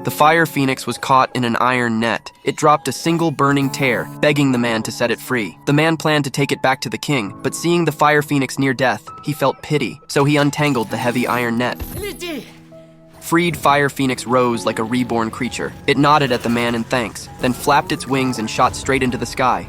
The fire phoenix was caught in an iron net. It dropped a single burning tear, begging the man to set it free. The man planned to take it back to the king, but seeing the fire phoenix near death, he felt pity, so he untangled the heavy iron net. Freed fire phoenix rose like a reborn creature. It nodded at the man in thanks, then flapped its wings and shot straight into the sky.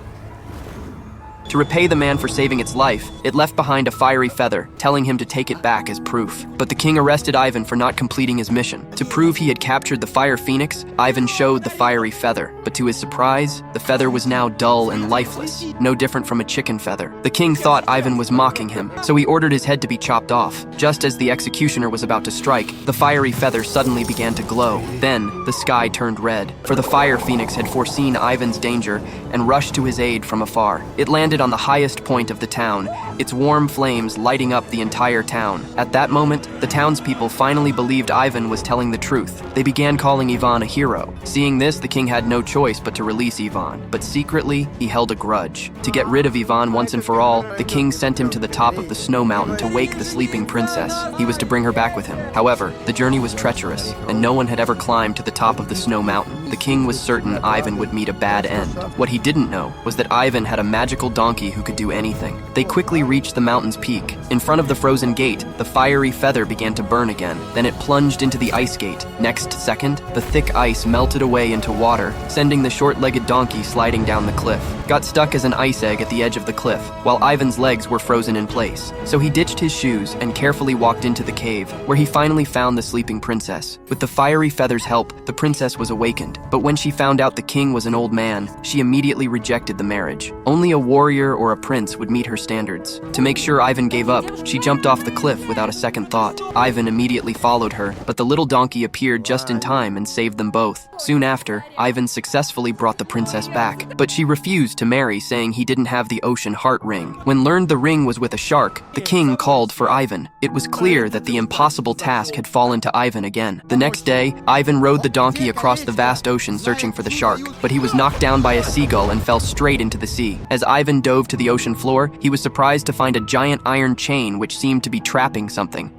To repay the man for saving its life, it left behind a fiery feather, telling him to take it back as proof. But the king arrested Ivan for not completing his mission. To prove he had captured the fire phoenix, Ivan showed the fiery feather. But to his surprise, the feather was now dull and lifeless, no different from a chicken feather. The king thought Ivan was mocking him, so he ordered his head to be chopped off. Just as the executioner was about to strike, the fiery feather suddenly began to glow. Then, the sky turned red, for the fire phoenix had foreseen Ivan's danger and rushed to his aid from afar. It landed on the highest point of the town, its warm flames lighting up the entire town. At that moment, the townspeople finally believed Ivan was telling the truth. They began calling Ivan a hero. Seeing this, the king had no choice but to release Ivan, but secretly, he held a grudge. To get rid of Ivan once and for all, the king sent him to the top of the snow mountain to wake the sleeping princess. He was to bring her back with him. However, the journey was treacherous, and no one had ever climbed to the top of the snow mountain. The king was certain Ivan would meet a bad end. What he didn't know was that Ivan had a magical donkey who could do anything. They quickly reached the mountain's peak. In front of the frozen gate, the fiery feather began to burn again. Then it plunged into the ice gate. Next second, the thick ice melted away into water, sending the short-legged donkey sliding down the cliff. Got stuck as an ice egg at the edge of the cliff, while Ivan's legs were frozen in place. So he ditched his shoes and carefully walked into the cave, where he finally found the sleeping princess. With the fiery feather's help, the princess was awakened. But when she found out the king was an old man, she immediately rejected the marriage. Only a warrior or a prince would meet her standards. To make sure Ivan gave up, she jumped off the cliff without a second thought. Ivan immediately followed her, but the little donkey appeared just in time and saved them both. Soon after, Ivan successfully brought the princess back, but she refused to marry, saying he didn't have the ocean heart ring. When learned the ring was with a shark, the king called for Ivan. It was clear that the impossible task had fallen to Ivan again. The next day, Ivan rode the donkey across the vast ocean searching for the shark, but he was knocked down by a seagull and fell straight into the sea. As Ivan dove to the ocean floor, he was surprised to find a giant iron chain which seemed to be trapping something.